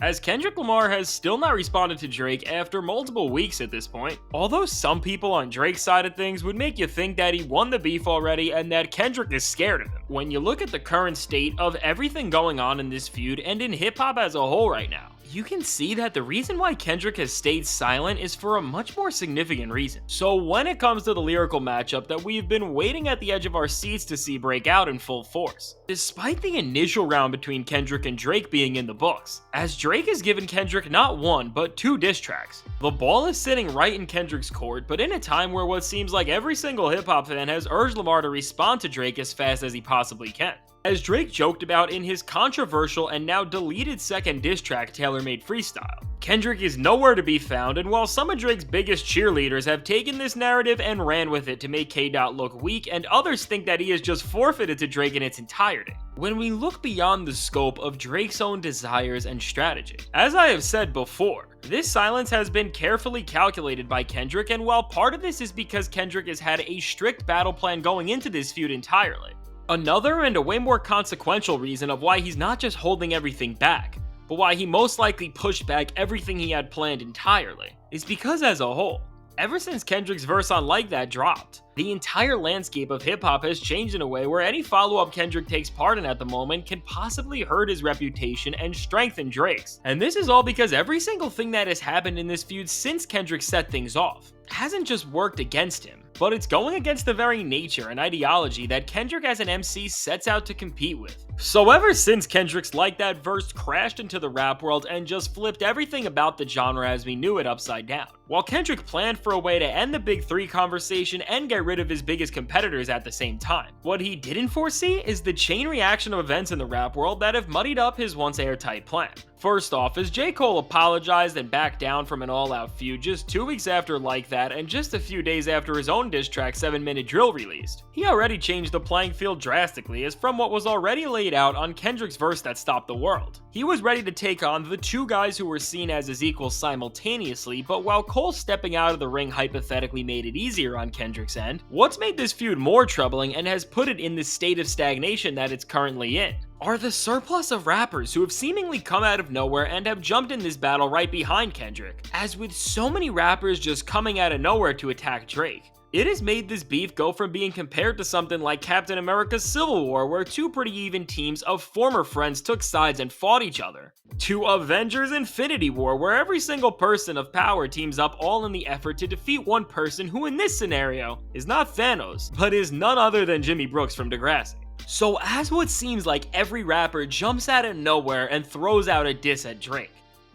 as Kendrick Lamar has still not responded to Drake after multiple weeks at this point. Although some people on Drake's side of things would make you think that he won the beef already and that Kendrick is scared of him. When you look at the current state of everything going on in this feud and in hip-hop as a whole right now, you can see that the reason why Kendrick has stayed silent is for a much more significant reason. So when it comes to the lyrical matchup that we've been waiting at the edge of our seats to see break out in full force, despite the initial round between Kendrick and Drake being in the books, as Drake has given Kendrick not one, but 2 diss tracks. The ball is sitting right in Kendrick's court, but in a time where what seems like every single hip-hop fan has urged Lamar to respond to Drake as fast as he possibly can. As Drake joked about in his controversial and now deleted second diss track, Tailor-Made Freestyle, Kendrick is nowhere to be found, and while some of Drake's biggest cheerleaders have taken this narrative and ran with it to make K-Dot look weak, and others think that he has just forfeited to Drake in its entirety. When we look beyond the scope of Drake's own desires and strategy, as I have said before, this silence has been carefully calculated by Kendrick, and while part of this is because Kendrick has had a strict battle plan going into this feud entirely, another and a way more consequential reason of why he's not just holding everything back, but why he most likely pushed back everything he had planned entirely, is because as a whole, ever since Kendrick's verse on Like That dropped, the entire landscape of hip-hop has changed in a way where any follow-up Kendrick takes part in at the moment can possibly hurt his reputation and strengthen Drake's. And this is all because every single thing that has happened in this feud since Kendrick set things off hasn't just worked against him, but it's going against the very nature and ideology that Kendrick as an MC sets out to compete with. So ever since Kendrick's Like That verse crashed into the rap world and just flipped everything about the genre as we knew it upside down, while Kendrick planned for a way to end the Big Three conversation and get rid of his biggest competitors at the same time, what he didn't foresee is the chain reaction of events in the rap world that have muddied up his once airtight plan. First off, as J. Cole apologized and backed down from an all-out feud just 2 weeks after Like That and just a few days after his own diss track 7-Minute Drill released, he already changed the playing field drastically, as from what was already laid out on Kendrick's verse that stopped the world, he was ready to take on the 2 guys who were seen as his equals simultaneously. But while Cole stepping out of the ring hypothetically made it easier on Kendrick's end, what's made this feud more troubling and has put it in the state of stagnation that it's currently in are the surplus of rappers who have seemingly come out of nowhere and have jumped in this battle right behind Kendrick. As with so many rappers just coming out of nowhere to attack Drake, it has made this beef go from being compared to something like Captain America's Civil War, where 2 pretty even teams of former friends took sides and fought each other, to Avengers Infinity War, where every single person of power teams up all in the effort to defeat one person who in this scenario is not Thanos, but is none other than Jimmy Brooks from Degrassi. So as what seems like every rapper jumps out of nowhere and throws out a diss at Drake,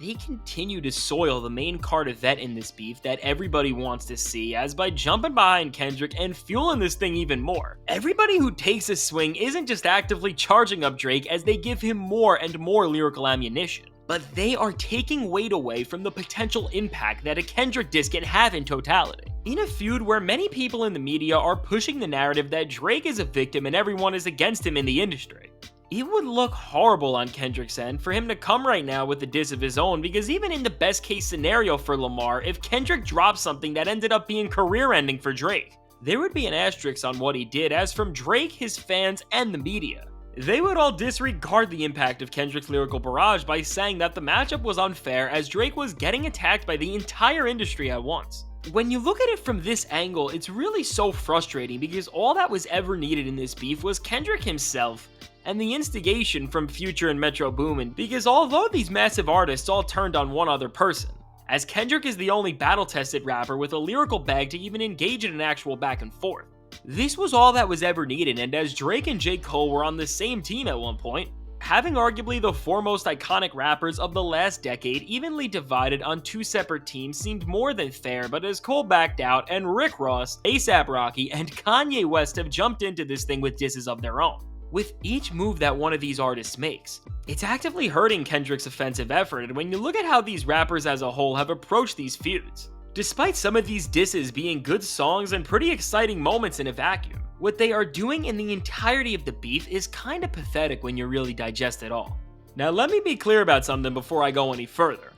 they continue to soil the main card event in this beef that everybody wants to see, as by jumping behind Kendrick and fueling this thing even more, everybody who takes a swing isn't just actively charging up Drake as they give him more and more lyrical ammunition, but they are taking weight away from the potential impact that a Kendrick diss can have in totality. In a feud where many people in the media are pushing the narrative that Drake is a victim and everyone is against him in the industry, it would look horrible on Kendrick's end for him to come right now with a diss of his own, because even in the best case scenario for Lamar, if Kendrick dropped something that ended up being career-ending for Drake, there would be an asterisk on what he did, as from Drake, his fans, and the media, they would all disregard the impact of Kendrick's lyrical barrage by saying that the matchup was unfair as Drake was getting attacked by the entire industry at once. When you look at it from this angle, it's really so frustrating, because all that was ever needed in this beef was Kendrick himself and the instigation from Future and Metro Boomin, because although these massive artists all turned on one other person, as Kendrick is the only battle-tested rapper with a lyrical bag to even engage in an actual back and forth, this was all that was ever needed. And as Drake and J. Cole were on the same team at one point, having arguably the 4 most iconic rappers of the last decade evenly divided on 2 separate teams seemed more than fair. But as Cole backed out and Rick Ross, A$AP Rocky, and Kanye West have jumped into this thing with disses of their own, with each move that one of these artists makes, it's actively hurting Kendrick's offensive effort. And when you look at how these rappers as a whole have approached these feuds, despite some of these disses being good songs and pretty exciting moments in a vacuum, what they are doing in the entirety of the beef is kinda pathetic when you really digest it all. Now let me be clear about something before I go any further.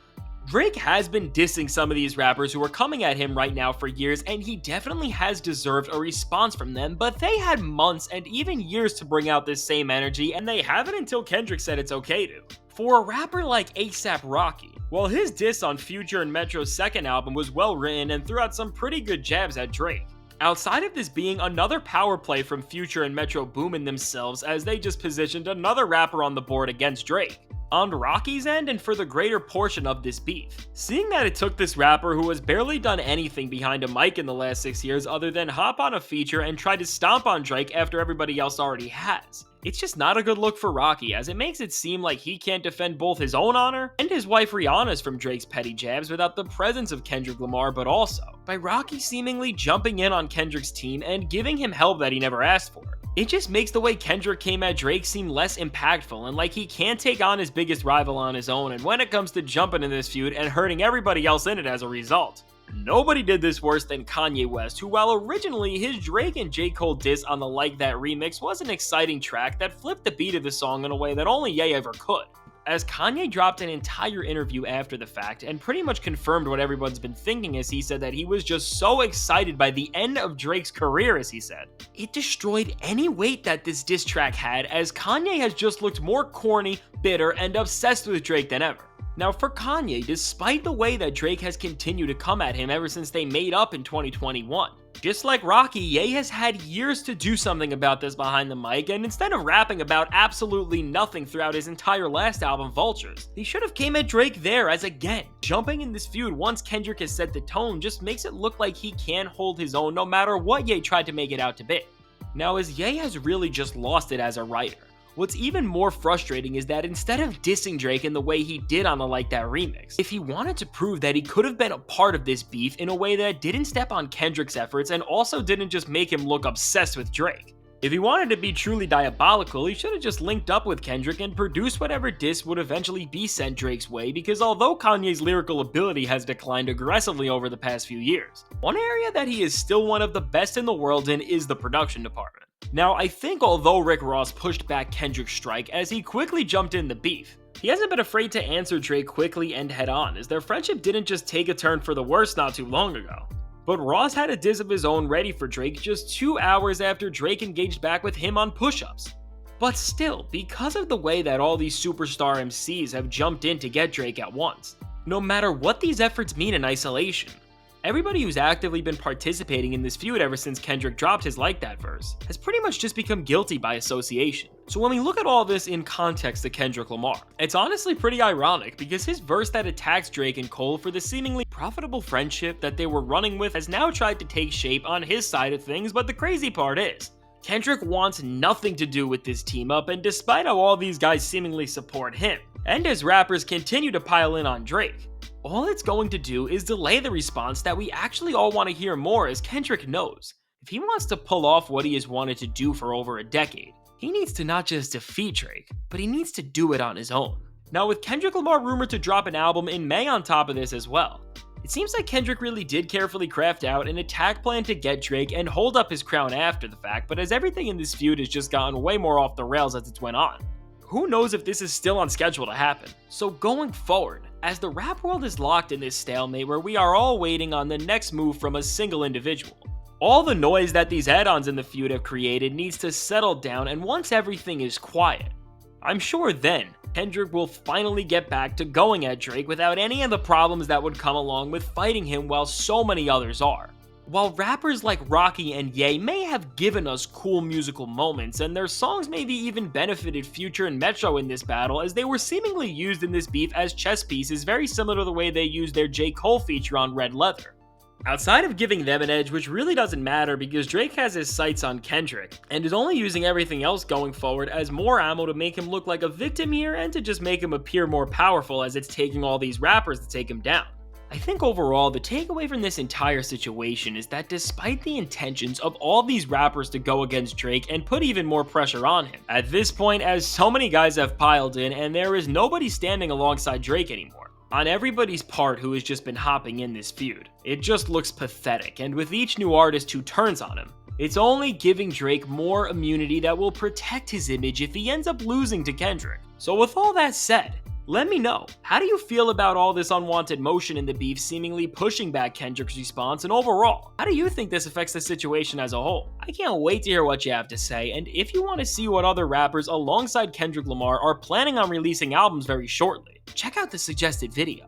Drake has been dissing some of these rappers who are coming at him right now for years, and he definitely has deserved a response from them, but they had months and even years to bring out this same energy, and they haven't until Kendrick said it's okay to. For a rapper like A$AP Rocky, while his diss on Future and Metro's second album was well written and threw out some pretty good jabs at Drake, outside of this being another power play from Future and Metro Boomin themselves as they just positioned another rapper on the board against Drake. On Rocky's end, and for the greater portion of this beef, seeing that it took this rapper who has barely done anything behind a mic in the last 6 years other than hop on a feature and try to stomp on Drake after everybody else already has, it's just not a good look for Rocky, as it makes it seem like he can't defend both his own honor and his wife Rihanna's from Drake's petty jabs without the presence of Kendrick Lamar, but also by Rocky seemingly jumping in on Kendrick's team and giving him help that he never asked for. It just makes the way Kendrick came at Drake seem less impactful and like he can't take on his biggest rival on his own, and when it comes to jumping in this feud and hurting everybody else in it as a result. Nobody did this worse than Kanye West, who while originally his Drake and J. Cole diss on the Like That remix was an exciting track that flipped the beat of the song in a way that only Ye ever could, as Kanye dropped an entire interview after the fact and pretty much confirmed what everyone's been thinking, as he said that he was just so excited by the end of Drake's career, as he said. It destroyed any weight that this diss track had, as Kanye has just looked more corny, bitter, and obsessed with Drake than ever. Now for Kanye, despite the way that Drake has continued to come at him ever since they made up in 2021, just like Rocky, Ye has had years to do something about this behind the mic, and instead of rapping about absolutely nothing throughout his entire last album, Vultures, he should have came at Drake there, as again, jumping in this feud once Kendrick has set the tone just makes it look like he can't hold his own no matter what Ye tried to make it out to be. Now as Ye has really just lost it as a writer, what's even more frustrating is that instead of dissing Drake in the way he did on the Like That remix, if he wanted to prove that he could have been a part of this beef in a way that didn't step on Kendrick's efforts and also didn't just make him look obsessed with Drake, if he wanted to be truly diabolical, he should have just linked up with Kendrick and produced whatever diss would eventually be sent Drake's way, because although Kanye's lyrical ability has declined aggressively over the past few years, one area that he is still one of the best in the world in is the production department. Now, I think although Rick Ross pushed back Kendrick's strike as he quickly jumped in the beef, he hasn't been afraid to answer Drake quickly and head on, as their friendship didn't just take a turn for the worse not too long ago. But Ross had a diss of his own ready for Drake just 2 hours after Drake engaged back with him on push-ups. But still, because of the way that all these superstar MCs have jumped in to get Drake at once, no matter what these efforts mean in isolation, everybody who's actively been participating in this feud ever since Kendrick dropped his Like That verse has pretty much just become guilty by association. So when we look at all this in context to Kendrick Lamar, it's honestly pretty ironic, because his verse that attacks Drake and Cole for the seemingly profitable friendship that they were running with has now tried to take shape on his side of things, but the crazy part is, Kendrick wants nothing to do with this team up, and despite how all these guys seemingly support him, and as rappers continue to pile in on Drake, all it's going to do is delay the response that we actually all want to hear more, as Kendrick knows, if he wants to pull off what he has wanted to do for over a decade, he needs to not just defeat Drake, but he needs to do it on his own. Now with Kendrick Lamar rumored to drop an album in May on top of this as well, it seems like Kendrick really did carefully craft out an attack plan to get Drake and hold up his crown after the fact, but as everything in this feud has just gotten way more off the rails as it's went on, who knows if this is still on schedule to happen. So going forward, as the rap world is locked in this stalemate where we are all waiting on the next move from a single individual, all the noise that these add-ons in the feud have created needs to settle down, and once everything is quiet, I'm sure then Kendrick will finally get back to going at Drake without any of the problems that would come along with fighting him while so many others are. While rappers like Rocky and Ye may have given us cool musical moments, and their songs maybe even benefited Future and Metro in this battle, as they were seemingly used in this beef as chess pieces very similar to the way they used their J. Cole feature on Red Leather. Outside of giving them an edge, which really doesn't matter because Drake has his sights on Kendrick, and is only using everything else going forward as more ammo to make him look like a victim here and to just make him appear more powerful, as it's taking all these rappers to take him down. I think overall, the takeaway from this entire situation is that despite the intentions of all these rappers to go against Drake and put even more pressure on him, at this point, as so many guys have piled in and there is nobody standing alongside Drake anymore, on everybody's part who has just been hopping in this feud, it just looks pathetic, and with each new artist who turns on him, it's only giving Drake more immunity that will protect his image if he ends up losing to Kendrick. So with all that said, Let me know, how do you feel about all this unwanted motion in the beef seemingly pushing back Kendrick's response, and overall, how do you think this affects the situation as a whole? I can't wait to hear what you have to say, and if you want to see what other rappers alongside Kendrick Lamar are planning on releasing albums very shortly, check out the suggested video.